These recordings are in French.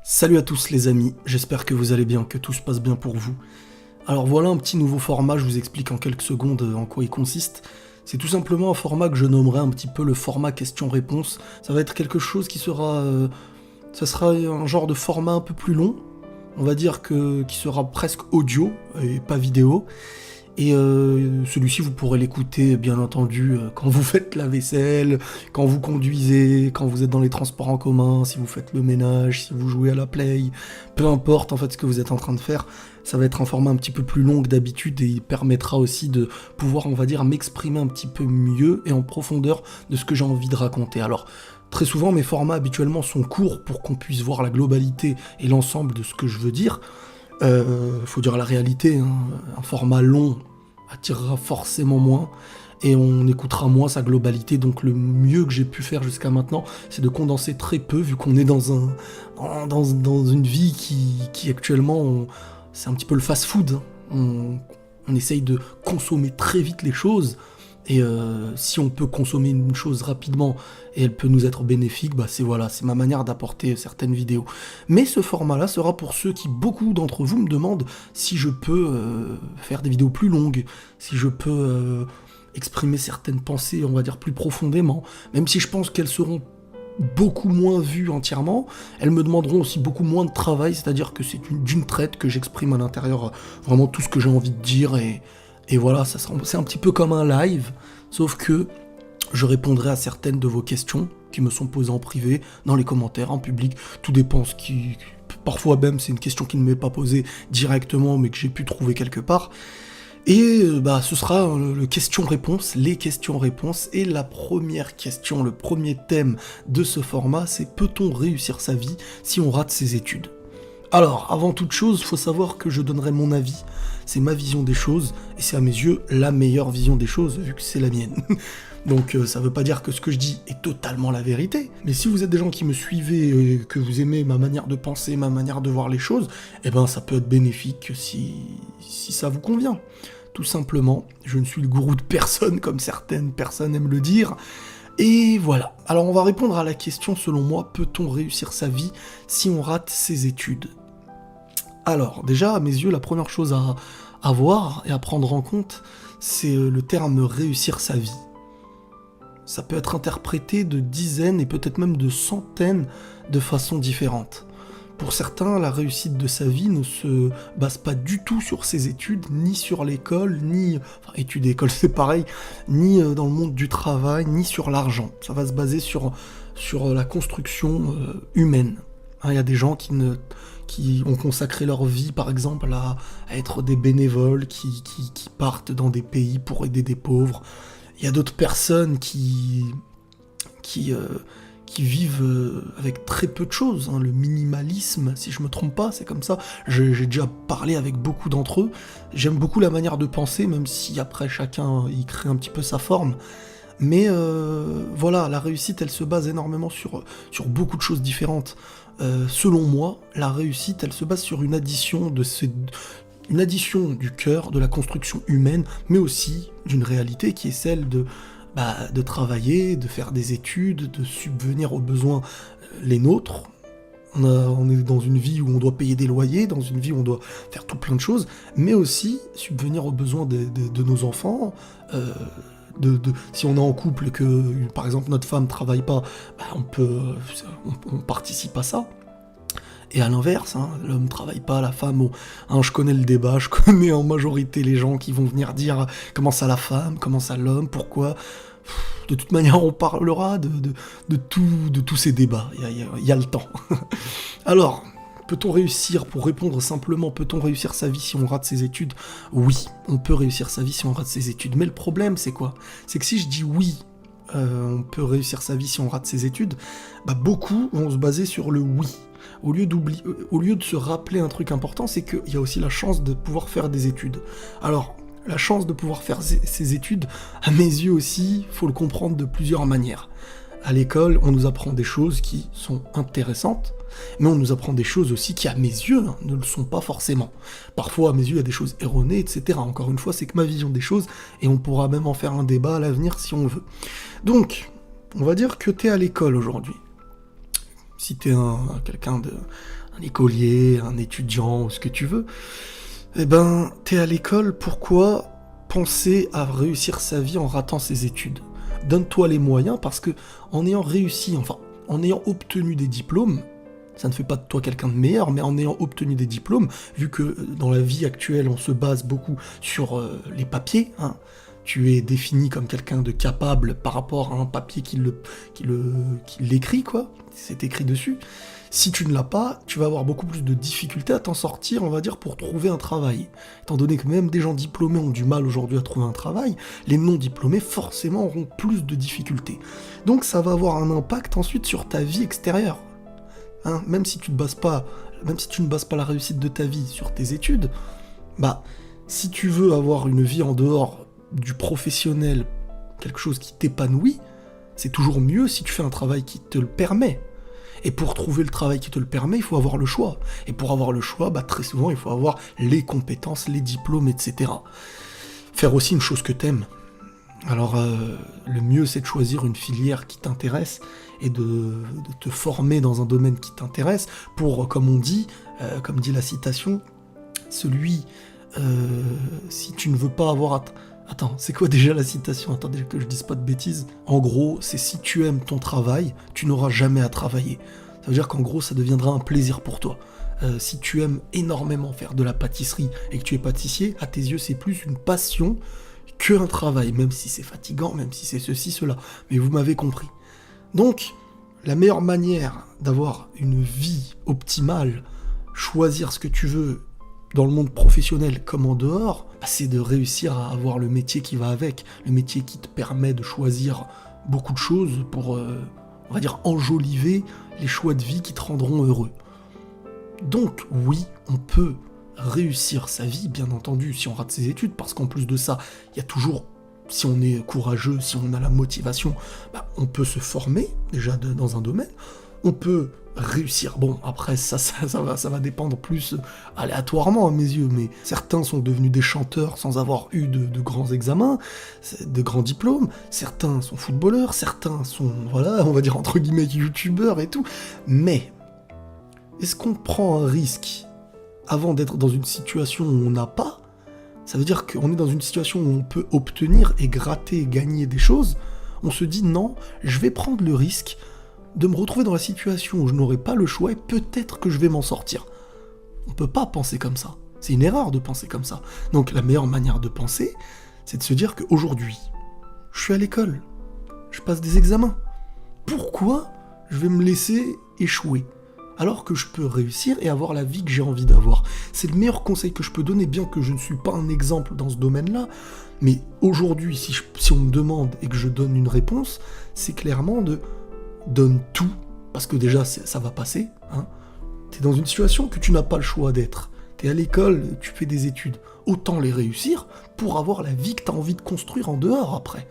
Salut à tous les amis, j'espère que vous allez bien, que tout se passe bien pour vous. Alors voilà un petit nouveau format, je vous explique en quelques secondes en quoi il consiste. C'est tout simplement un format que je nommerai un petit peu le format question-réponse. Ça va être quelque chose qui sera... ça sera un genre de format un peu plus long, on va dire qui sera presque audio et pas vidéo. Et celui-ci, vous pourrez l'écouter, bien entendu, quand vous faites la vaisselle, quand vous conduisez, quand vous êtes dans les transports en commun, si vous faites le ménage, si vous jouez à la play, peu importe en fait ce que vous êtes en train de faire. Ça va être un format un petit peu plus long que d'habitude et il permettra aussi de pouvoir, on va dire, m'exprimer un petit peu mieux et en profondeur de ce que j'ai envie de raconter. Alors, très souvent, mes formats habituellement sont courts pour qu'on puisse voir la globalité et l'ensemble de ce que je veux dire. Faut dire la réalité, hein. Un format long attirera forcément moins et on écoutera moins sa globalité, donc le mieux que j'ai pu faire jusqu'à maintenant, c'est de condenser très peu, vu qu'on est dans une vie qui actuellement, c'est un petit peu le fast-food, hein. On essaye de consommer très vite les choses, et si on peut consommer une chose rapidement et elle peut nous être bénéfique, bah c'est ma manière d'apporter certaines vidéos. Mais ce format-là sera pour ceux qui, beaucoup d'entre vous me demandent si je peux faire des vidéos plus longues, si je peux exprimer certaines pensées, on va dire plus profondément, même si je pense qu'elles seront beaucoup moins vues entièrement, elles me demanderont aussi beaucoup moins de travail, c'est-à-dire que c'est d'une traite que j'exprime à l'intérieur vraiment tout ce que j'ai envie de dire et voilà, c'est un petit peu comme un live, sauf que je répondrai à certaines de vos questions qui me sont posées en privé, dans les commentaires, en public, tout dépend parfois même c'est une question qui ne m'est pas posée directement mais que j'ai pu trouver quelque part. Et ce sera les questions-réponses, et la première question, le premier thème de ce format, c'est peut-on réussir sa vie si on rate ses études ? Alors, avant toute chose, faut savoir que je donnerai mon avis, c'est ma vision des choses, et c'est à mes yeux la meilleure vision des choses, vu que c'est la mienne. Donc ça veut pas dire que ce que je dis est totalement la vérité, mais si vous êtes des gens qui me suivez et que vous aimez ma manière de penser, ma manière de voir les choses, eh ben ça peut être bénéfique si ça vous convient. Tout simplement, je ne suis le gourou de personne comme certaines personnes aiment le dire, et voilà. Alors on va répondre à la question, selon moi, peut-on réussir sa vie si on rate ses études ? Alors déjà, à mes yeux, la première chose à voir et à prendre en compte, c'est le terme réussir sa vie. Ça peut être interprété de dizaines et peut-être même de centaines de façons différentes. Pour certains, la réussite de sa vie ne se base pas du tout sur ses études, ni sur l'école, études et école c'est pareil, ni dans le monde du travail, ni sur l'argent. Ça va se baser sur la construction humaine. Il y a des gens qui ont consacré leur vie, par exemple, à être des bénévoles, qui partent dans des pays pour aider des pauvres. Il y a d'autres personnes qui vivent avec très peu de choses, hein. Le minimalisme, si je me trompe pas, c'est comme ça. J'ai déjà parlé avec beaucoup d'entre eux. J'aime beaucoup la manière de penser, même si après chacun y crée un petit peu sa forme. Mais voilà, la réussite, elle se base énormément sur beaucoup de choses différentes. Selon moi, la réussite, elle se base sur une addition du cœur, de la construction humaine, mais aussi d'une réalité qui est celle de travailler, de faire des études, de subvenir aux besoins les nôtres. On est dans une vie où on doit payer des loyers, dans une vie où on doit faire tout plein de choses, mais aussi subvenir aux besoins de nos enfants. Si on est en couple et que, par exemple, notre femme travaille pas, on participe à ça. Et à l'inverse, hein, l'homme travaille pas, la femme, bon, hein, je connais le débat, je connais en majorité les gens qui vont venir dire comment ça la femme, comment ça l'homme, pourquoi. De toute manière, on parlera de tous ces débats, il y a le temps. Alors, peut-on réussir, pour répondre simplement, peut-on réussir sa vie si on rate ses études ? Oui, on peut réussir sa vie si on rate ses études, mais le problème c'est quoi ? C'est que si je dis oui, on peut réussir sa vie si on rate ses études, beaucoup vont se baser sur le oui. Au lieu de se rappeler un truc important, c'est qu'il y a aussi la chance de pouvoir faire des études. Alors, la chance de pouvoir faire ces études, à mes yeux aussi, faut le comprendre de plusieurs manières. À l'école, on nous apprend des choses qui sont intéressantes, mais on nous apprend des choses aussi qui, à mes yeux, ne le sont pas forcément. Parfois, à mes yeux, il y a des choses erronées, etc. Encore une fois, c'est que ma vision des choses, et on pourra même en faire un débat à l'avenir si on veut. Donc, on va dire que t'es à l'école aujourd'hui. Si t'es un écolier, un étudiant, ou ce que tu veux, eh ben, t'es à l'école, pourquoi penser à réussir sa vie en ratant ses études? Donne-toi les moyens, parce que en ayant réussi, enfin, en ayant obtenu des diplômes, ça ne fait pas de toi quelqu'un de meilleur, mais en ayant obtenu des diplômes, vu que dans la vie actuelle, on se base beaucoup sur les papiers, hein, tu es défini comme quelqu'un de capable par rapport à un papier qui l'écrit, quoi, c'est écrit dessus. Si tu ne l'as pas, tu vas avoir beaucoup plus de difficultés à t'en sortir, on va dire, pour trouver un travail. Étant donné que même des gens diplômés ont du mal aujourd'hui à trouver un travail, les non-diplômés forcément auront plus de difficultés. Donc ça va avoir un impact ensuite sur ta vie extérieure. Hein, même si tu ne bases pas la réussite de ta vie sur tes études, bah, si tu veux avoir une vie en dehors du professionnel, quelque chose qui t'épanouit, c'est toujours mieux si tu fais un travail qui te le permet. Et pour trouver le travail qui te le permet, il faut avoir le choix. Et pour avoir le choix, bah, très souvent, il faut avoir les compétences, les diplômes, etc. Faire aussi une chose que t'aimes. Alors, le mieux, c'est de choisir une filière qui t'intéresse et de te former dans un domaine qui t'intéresse pour, comme on dit, comme dit la citation, si tu ne veux pas avoir... Attends, c'est quoi déjà la citation? Attendez que je dise pas de bêtises. En gros, c'est si tu aimes ton travail, tu n'auras jamais à travailler. Ça veut dire qu'en gros, ça deviendra un plaisir pour toi. Si tu aimes énormément faire de la pâtisserie et que tu es pâtissier, à tes yeux, c'est plus une passion qu'un travail, même si c'est fatigant, même si c'est ceci, cela. Mais vous m'avez compris. Donc, la meilleure manière d'avoir une vie optimale, choisir ce que tu veux dans le monde professionnel comme en dehors, bah, c'est de réussir à avoir le métier qui va avec, le métier qui te permet de choisir beaucoup de choses pour, on va dire, enjoliver les choix de vie qui te rendront heureux. Donc, oui, on peut réussir sa vie, bien entendu, si on rate ses études, parce qu'en plus de ça, il y a toujours, si on est courageux, si on a la motivation, bah, on peut se former, déjà dans un domaine, on peut réussir. Bon, après, ça va dépendre plus aléatoirement à mes yeux, mais certains sont devenus des chanteurs sans avoir eu de grands examens, de grands diplômes, certains sont footballeurs, certains sont, voilà, on va dire entre guillemets youtubeurs et tout, mais est-ce qu'on prend un risque avant d'être dans une situation où on n'a pas? Ça veut dire qu'on est dans une situation où on peut obtenir et gratter et gagner des choses. On se dit non, je vais prendre le risque de me retrouver dans la situation où je n'aurai pas le choix et peut-être que je vais m'en sortir. On peut pas penser comme ça. C'est une erreur de penser comme ça. Donc la meilleure manière de penser, c'est de se dire qu'aujourd'hui, je suis à l'école, je passe des examens. Pourquoi je vais me laisser échouer alors que je peux réussir et avoir la vie que j'ai envie d'avoir? C'est le meilleur conseil que je peux donner, bien que je ne suis pas un exemple dans ce domaine-là, mais aujourd'hui, si on me demande et que je donne une réponse, c'est clairement de donne tout, parce que déjà ça va passer, hein. T'es dans une situation que tu n'as pas le choix d'être. T'es à l'école, tu fais des études, autant les réussir pour avoir la vie que t'as envie de construire en dehors après.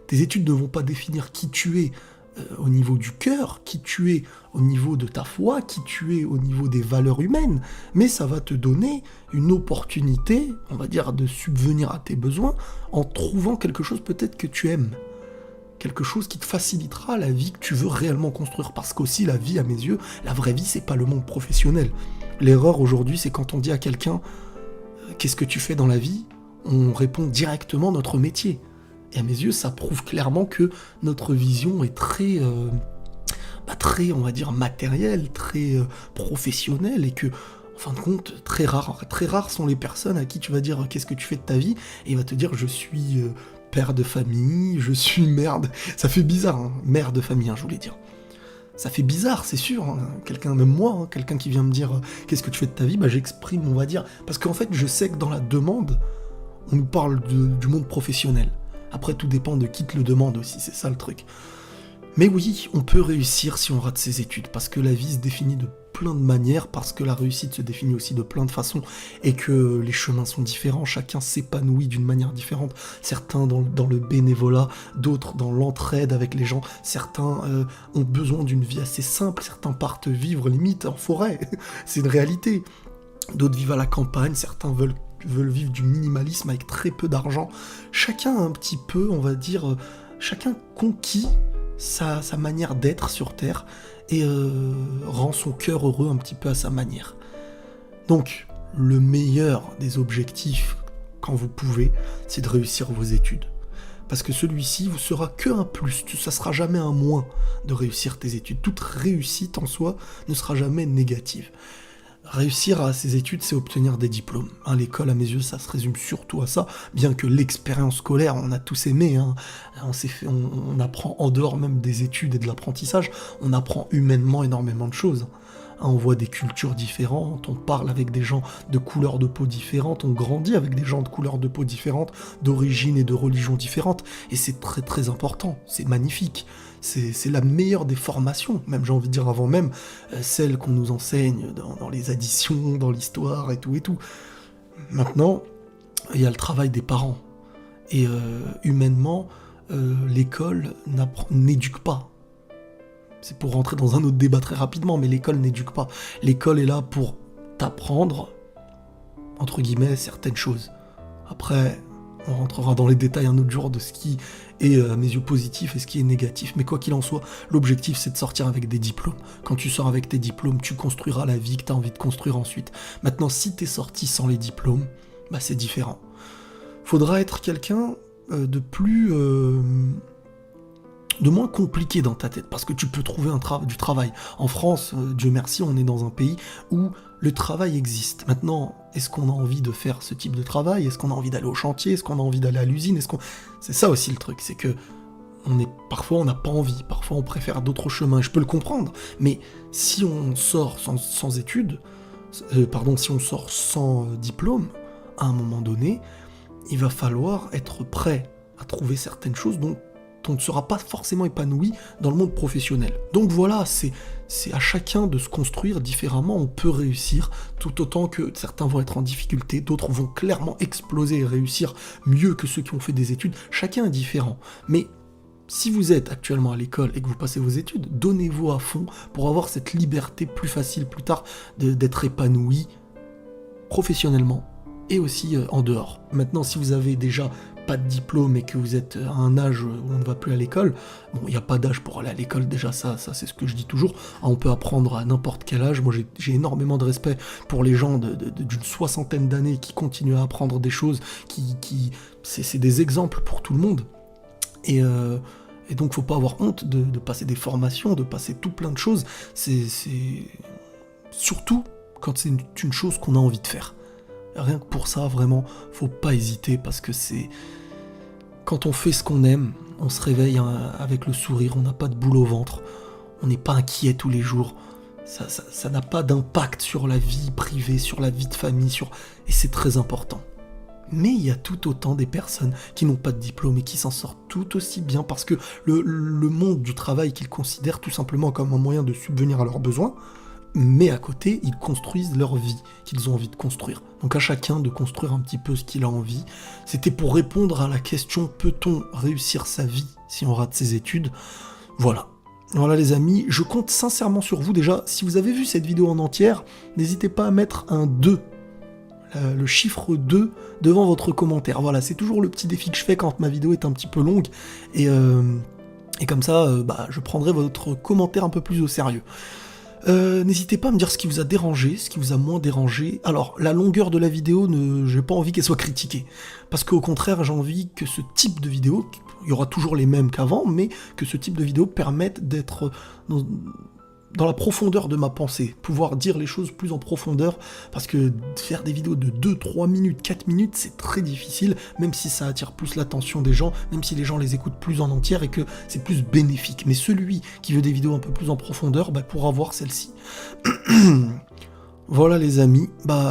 Tes études ne vont pas définir qui tu es au niveau du cœur, qui tu es au niveau de ta foi, qui tu es au niveau des valeurs humaines, mais ça va te donner une opportunité, on va dire, de subvenir à tes besoins en trouvant quelque chose peut-être que tu aimes. Quelque chose qui te facilitera la vie que tu veux réellement construire. Parce qu'aussi, la vie, à mes yeux, la vraie vie, c'est pas le monde professionnel. L'erreur aujourd'hui, c'est quand on dit à quelqu'un « Qu'est-ce que tu fais dans la vie ?» On répond directement notre métier. Et à mes yeux, ça prouve clairement que notre vision est très, on va dire, matérielle, très professionnelle, et que, en fin de compte, très rares sont les personnes à qui tu vas dire « Qu'est-ce que tu fais de ta vie ?» Et il va te dire « Je suis... père de famille, je suis mère de... » Ça fait bizarre, hein, mère de famille, hein, je voulais dire. Ça fait bizarre, c'est sûr. Hein. Quelqu'un, même moi, hein, quelqu'un qui vient me dire qu'est-ce que tu fais de ta vie, bah j'exprime, on va dire. Parce qu'en fait, je sais que dans la demande, on nous parle du monde professionnel. Après, tout dépend de qui te le demande aussi, c'est ça le truc. Mais oui, on peut réussir si on rate ses études, parce que la vie se définit de plein de manières, parce que la réussite se définit aussi de plein de façons, et que les chemins sont différents, chacun s'épanouit d'une manière différente, certains dans le bénévolat, d'autres dans l'entraide avec les gens, certains ont besoin d'une vie assez simple, certains partent vivre limite en forêt, c'est une réalité, d'autres vivent à la campagne, certains veulent vivre du minimalisme avec très peu d'argent, chacun a un petit peu, on va dire, chacun conquis sa manière d'être sur Terre, et rend son cœur heureux un petit peu à sa manière. Donc, le meilleur des objectifs, quand vous pouvez, c'est de réussir vos études. Parce que celui-ci vous sera que un plus, ça sera jamais un moins de réussir tes études. Toute réussite en soi ne sera jamais négative. Réussir à ses études, c'est obtenir des diplômes. L'école, à mes yeux, ça se résume surtout à ça, bien que l'expérience scolaire, on a tous aimé, on apprend en dehors même des études et de l'apprentissage, on apprend humainement énormément de choses. On voit des cultures différentes, on parle avec des gens de couleurs de peau différentes, on grandit avec des gens de couleurs de peau différentes, d'origine et de religion différentes, et c'est très très important, c'est magnifique. C'est la meilleure des formations, même j'ai envie de dire avant même celle qu'on nous enseigne dans les additions, dans l'histoire et tout et tout. Maintenant, il y a le travail des parents. Et humainement, l'école n'éduque pas. C'est pour rentrer dans un autre débat très rapidement, mais l'école n'éduque pas. L'école est là pour t'apprendre, entre guillemets, certaines choses. Après, on rentrera dans les détails un autre jour de ce qui est, à mes yeux, positif et ce qui est négatif. Mais quoi qu'il en soit, l'objectif, c'est de sortir avec des diplômes. Quand tu sors avec tes diplômes, tu construiras la vie que tu as envie de construire ensuite. Maintenant, si tu es sorti sans les diplômes, bah c'est différent. Faudra être quelqu'un de plus... de moins compliqué dans ta tête, parce que tu peux trouver du travail. En France, Dieu merci, on est dans un pays où le travail existe. Maintenant, est-ce qu'on a envie de faire ce type de travail? Est-ce qu'on a envie d'aller au chantier? Est-ce qu'on a envie d'aller à l'usine? C'est ça aussi le truc, c'est que parfois on n'a pas envie, parfois on préfère d'autres chemins, je peux le comprendre, mais si on sort sans études, si on sort sans diplôme, à un moment donné, il va falloir être prêt à trouver certaines choses dont on ne sera pas forcément épanoui dans le monde professionnel. Donc voilà, c'est à chacun de se construire différemment, on peut réussir, tout autant que certains vont être en difficulté, d'autres vont clairement exploser et réussir mieux que ceux qui ont fait des études, chacun est différent. Mais si vous êtes actuellement à l'école et que vous passez vos études, donnez-vous à fond pour avoir cette liberté plus facile plus tard d'être épanoui professionnellement et aussi en dehors. Maintenant, si vous avez déjà pas de diplôme et que vous êtes à un âge où on ne va plus à l'école, bon, il n'y a pas d'âge pour aller à l'école, déjà ça c'est ce que je dis toujours, on peut apprendre à n'importe quel âge. Moi j'ai énormément de respect pour les gens d'une soixantaine d'années qui continuent à apprendre des choses, c'est des exemples pour tout le monde, et donc faut pas avoir honte de passer des formations, de passer tout plein de choses, c'est surtout quand c'est une chose qu'on a envie de faire. Rien que pour ça, vraiment, faut pas hésiter, parce que quand on fait ce qu'on aime, on se réveille avec le sourire, on n'a pas de boule au ventre, on n'est pas inquiet tous les jours, ça n'a pas d'impact sur la vie privée, sur la vie de famille, et c'est très important. Mais il y a tout autant des personnes qui n'ont pas de diplôme et qui s'en sortent tout aussi bien, parce que le monde du travail qu'ils considèrent tout simplement comme un moyen de subvenir à leurs besoins, mais à côté, ils construisent leur vie qu'ils ont envie de construire. Donc à chacun de construire un petit peu ce qu'il a envie. C'était pour répondre à la question, peut-on réussir sa vie si on rate ses études? Voilà. Voilà les amis, je compte sincèrement sur vous. Déjà, si vous avez vu cette vidéo en entière, n'hésitez pas à mettre un 2, le chiffre 2 devant votre commentaire. Voilà, c'est toujours le petit défi que je fais quand ma vidéo est un petit peu longue. Et comme ça, je prendrai votre commentaire un peu plus au sérieux. N'hésitez pas à me dire ce qui vous a dérangé, ce qui vous a moins dérangé. Alors, la longueur de la vidéo, j'ai pas envie qu'elle soit critiquée. Parce qu'au contraire, j'ai envie que ce type de vidéo, il y aura toujours les mêmes qu'avant, mais que ce type de vidéo permette d'être dans la profondeur de ma pensée, pouvoir dire les choses plus en profondeur, parce que faire des vidéos de 2, 3 minutes, 4 minutes, c'est très difficile, même si ça attire plus l'attention des gens, même si les gens les écoutent plus en entière et que c'est plus bénéfique. Mais celui qui veut des vidéos un peu plus en profondeur, pourra voir celle-ci. Voilà les amis,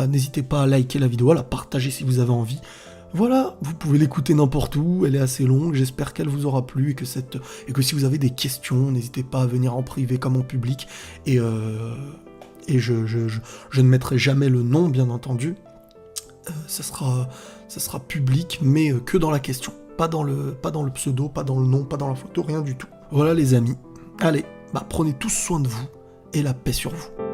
n'hésitez pas à liker la vidéo, à la partager si vous avez envie. Voilà, vous pouvez l'écouter n'importe où, elle est assez longue, j'espère qu'elle vous aura plu, et que si vous avez des questions, n'hésitez pas à venir en privé comme en public, et je ne mettrai jamais le nom, bien entendu, ça sera public, mais que dans la question, pas dans le pseudo, pas dans le nom, pas dans la photo, rien du tout. Voilà les amis, allez, prenez tous soin de vous, et la paix sur vous.